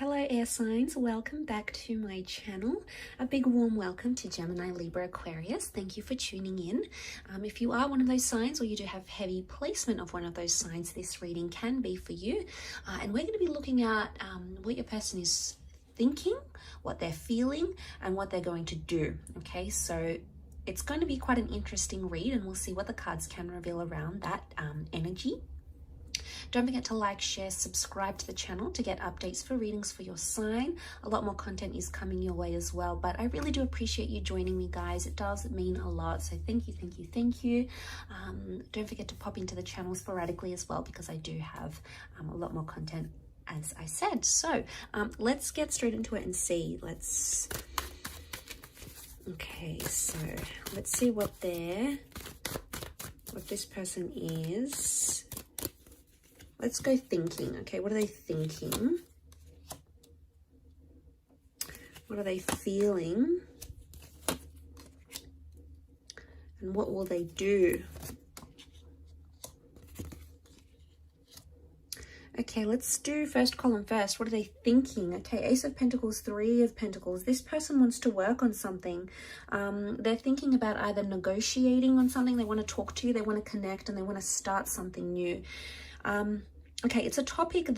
Hello air signs, welcome back to my channel. A big warm welcome to Gemini, Libra, Aquarius. Thank you for tuning in. If you are one of those signs or you do have heavy placement of one of those signs, this reading can be for you. And we're going to be looking at what your person is thinking, what they're feeling, and what they're going to do. Okay, so it's going to be quite an interesting read, and we'll see what the cards can reveal around that energy. Don't forget to like, share, subscribe to the channel to get updates for readings for your sign. A lot more content is coming your way as well, but I really do appreciate you joining me, guys. It does mean a lot, so thank you, thank you, thank you. Don't forget to pop into the channel sporadically as well, because I do have a lot more content, as I said. So let's get straight into it and see. Okay, so let's see what this person is. Let's go thinking. Okay, what are they thinking? What are they feeling? And what will they do? Okay, let's do first column first. What are they thinking? Okay, Ace of Pentacles, Three of Pentacles. This person wants to work on something. They're thinking about either negotiating on something. They want to talk to you, they want to connect, and they want to start something new. Okay, it's a topic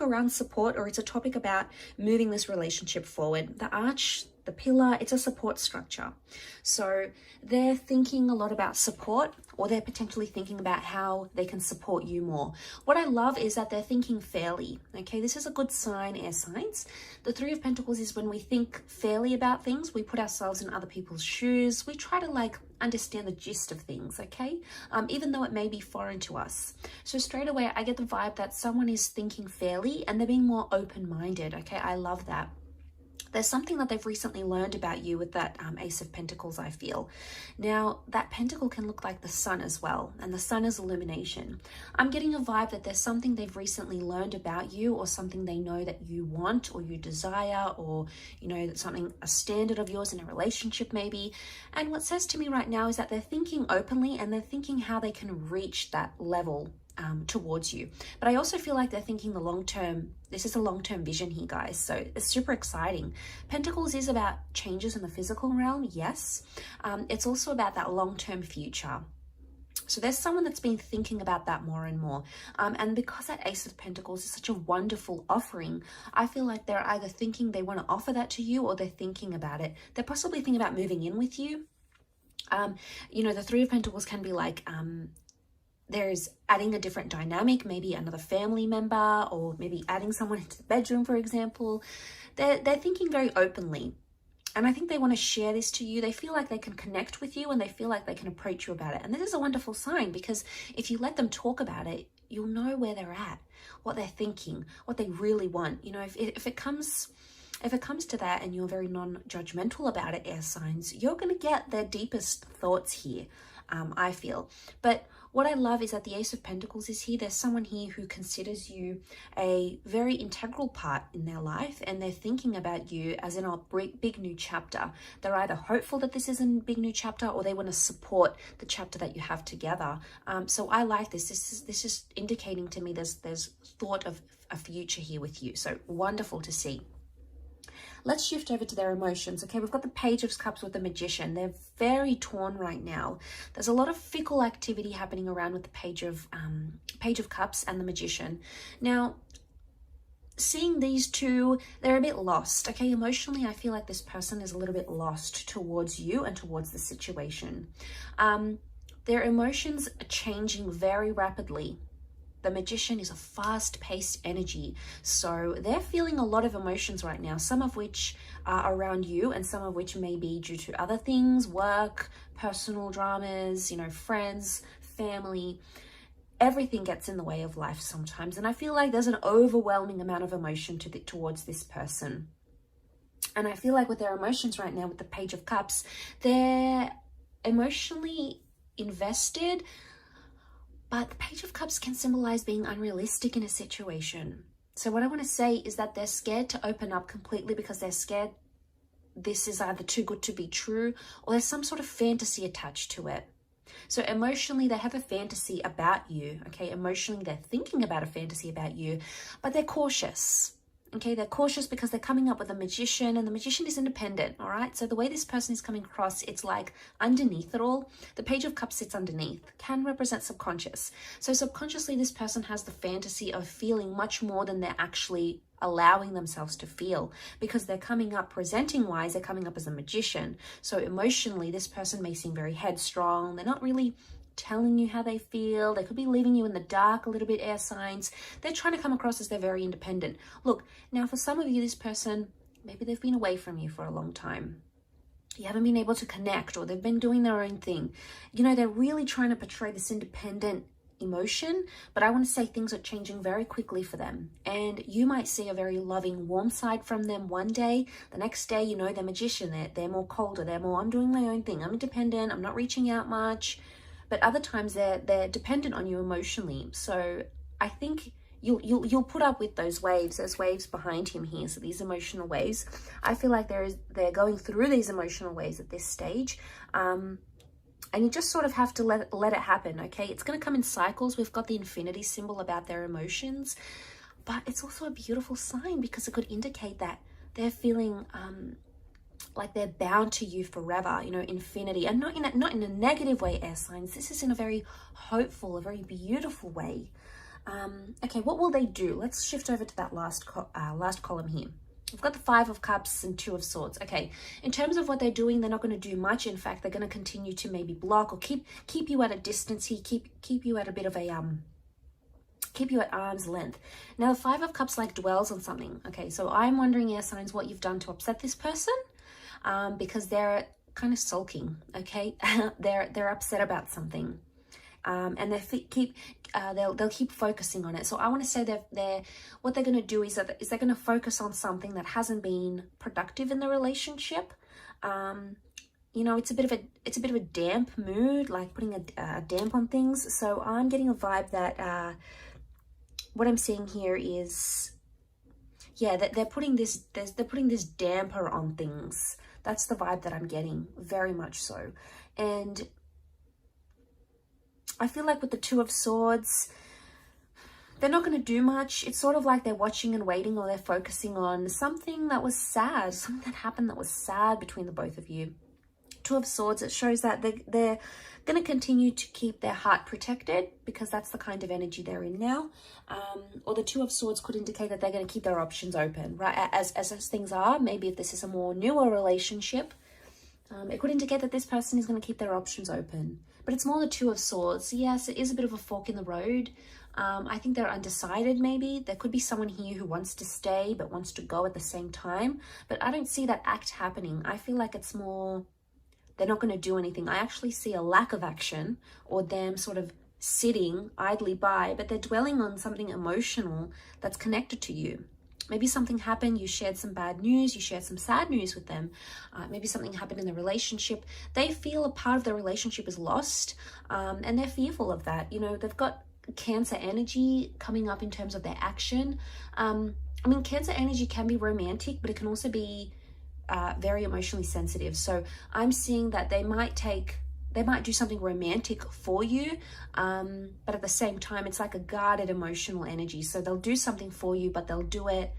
around support, or it's a topic about moving this relationship forward. The arch, the pillar, it's a support structure. So they're thinking a lot about support, or they're potentially thinking about how they can support you more. What I love is that they're thinking fairly. Okay, this is a good sign, air signs. The Three of Pentacles is when we think fairly about things, we put ourselves in other people's shoes. We try to understand the gist of things, okay? Even though it may be foreign to us. So straight away, I get the vibe that someone is thinking fairly and they're being more open-minded, okay? I love that. There's something that they've recently learned about you with that Ace of Pentacles, I feel. Now, that pentacle can look like the sun as well, and the sun is illumination. I'm getting a vibe that there's something they've recently learned about you, or something they know that you want or you desire, or, you know, something, a standard of yours in a relationship maybe. And what says to me right now is that they're thinking openly, and they're thinking how they can reach that level towards you. But I also feel like they're thinking the long term. This is a long-term vision here, guys, so it's super exciting. Pentacles is about changes in the physical realm, yes. It's also about that long-term future. So there's someone that's been thinking about that more and more. And because that Ace of Pentacles is such a wonderful offering, I feel like they're either thinking they want to offer that to you, or they're thinking about it. They're possibly thinking about moving in with you. You know, the Three of Pentacles can be like, there's adding a different dynamic, maybe another family member, or maybe adding someone into the bedroom, for example. They're thinking very openly. And I think they want to share this to you. They feel like they can connect with you, and they feel like they can approach you about it. And this is a wonderful sign, because if you let them talk about it, you'll know where they're at, what they're thinking, what they really want. You know, if it comes to that and you're very non-judgmental about it, air signs, you're going to get their deepest thoughts here, I feel. But what I love is that the Ace of Pentacles is here. There's someone here who considers you a very integral part in their life, and they're thinking about you as in a big new chapter. They're either hopeful that this is a big new chapter, or they want to support the chapter that you have together. So I like this. This is indicating to me there's thought of a future here with you. So wonderful to see. Let's shift over to their emotions. Okay, we've got the Page of Cups with the Magician. They're very torn right now. There's a lot of fickle activity happening around with the Page of Cups and the Magician. Now, seeing these two, they're a bit lost. Okay, emotionally, I feel like this person is a little bit lost towards you and towards the situation. Their emotions are changing very rapidly. The Magician is a fast-paced energy, so they're feeling a lot of emotions right now, some of which are around you, and some of which may be due to other things, work, personal dramas, you know, friends, family. Everything gets in the way of life sometimes, and I feel like there's an overwhelming amount of emotion towards this person. And I feel like with their emotions right now, with the Page of Cups, they're emotionally invested. But the Page of Cups can symbolize being unrealistic in a situation. So what I want to say is that they're scared to open up completely, because they're scared this is either too good to be true, or there's some sort of fantasy attached to it. So emotionally, they have a fantasy about you, okay? Emotionally, they're thinking about a fantasy about you, but they're cautious. Okay, they're cautious because they're coming up with a magician, and the magician is independent, all right? So the way this person is coming across, it's like underneath it all, the Page of Cups sits underneath, can represent subconscious. So subconsciously, this person has the fantasy of feeling much more than they're actually allowing themselves to feel, because they're coming up presenting wise, they're coming up as a magician. So emotionally, this person may seem very headstrong. They're not really telling you how they feel. They could be leaving you in the dark a little bit, air signs. They're trying to come across as they're very independent. Look, now for some of you, this person, maybe they've been away from you for a long time. You haven't been able to connect, or they've been doing their own thing. You know, they're really trying to portray this independent emotion, but I want to say things are changing very quickly for them. And you might see a very loving, warm side from them one day. The next day, you know, they're magician. They're more colder. They're more, I'm doing my own thing. I'm independent. I'm not reaching out much. But other times they're dependent on you emotionally. So I think you'll put up with those waves. There's waves behind him here. So these emotional waves, I feel like they're going through these emotional waves at this stage. And you just sort of have to let it happen, okay? It's going to come in cycles. We've got the infinity symbol about their emotions, but it's also a beautiful sign because it could indicate that they're feeling like they're bound to you forever, you know, infinity, and not in a negative way, air signs. This is in a very hopeful, a very beautiful way. Okay, what will they do? Let's shift over to that last column here. We've got the Five of Cups and Two of Swords. Okay, in terms of what they're doing, they're not going to do much. In fact, they're going to continue to maybe block or keep you at a distance here, keep you at a bit of a keep you at arm's length. Now, the Five of Cups like dwells on something. Okay, so I'm wondering, air signs, what you've done to upset this person. Because they're kind of sulking, okay? they're upset about something, and they'll keep focusing on it. So I want to say that what they're going to do is they're going to focus on something that hasn't been productive in the relationship. You know, it's a bit of a damp mood, like putting a damp on things. So I'm getting a vibe that what I'm seeing here is, yeah, that they're putting this damper on things. That's the vibe that I'm getting, very much so. And I feel like with the Two of Swords, they're not going to do much. It's sort of like they're watching and waiting, or they're focusing on something that was sad, something that happened that was sad between the both of you. Two of Swords, it shows that they're going to continue to keep their heart protected, because that's the kind of energy they're in now. Or the Two of Swords could indicate that they're going to keep their options open, right? As things are, maybe if this is a more newer relationship, it could indicate that this person is going to keep their options open. But it's more the Two of Swords. Yes, it is a bit of a fork in the road. I think they're undecided maybe. There could be someone here who wants to stay but wants to go at the same time. But I don't see that act happening. I feel like it's more, they're not going to do anything. I actually see a lack of action, or them sort of sitting idly by, but they're dwelling on something emotional that's connected to you. Maybe something happened, you shared some bad news, you shared some sad news with them. Maybe something happened in the relationship. They feel a part of the relationship is lost, and they're fearful of that. You know, they've got Cancer energy coming up in terms of their action. I mean, Cancer energy can be romantic, but it can also be very emotionally sensitive. So I'm seeing that they might do something romantic for you, but at the same time, it's like a guarded emotional energy. So they'll do something for you, but they'll do it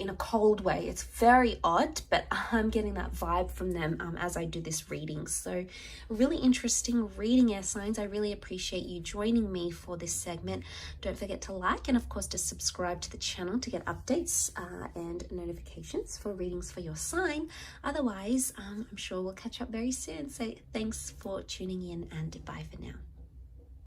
in a cold way. It's very odd, but I'm getting that vibe from them as I do this reading. So really interesting reading, air signs. I really appreciate you joining me for this segment. Don't forget to like and of course to subscribe to the channel to get updates and notifications for readings for your sign. Otherwise, I'm sure we'll catch up very soon. So thanks for tuning in, and bye for now.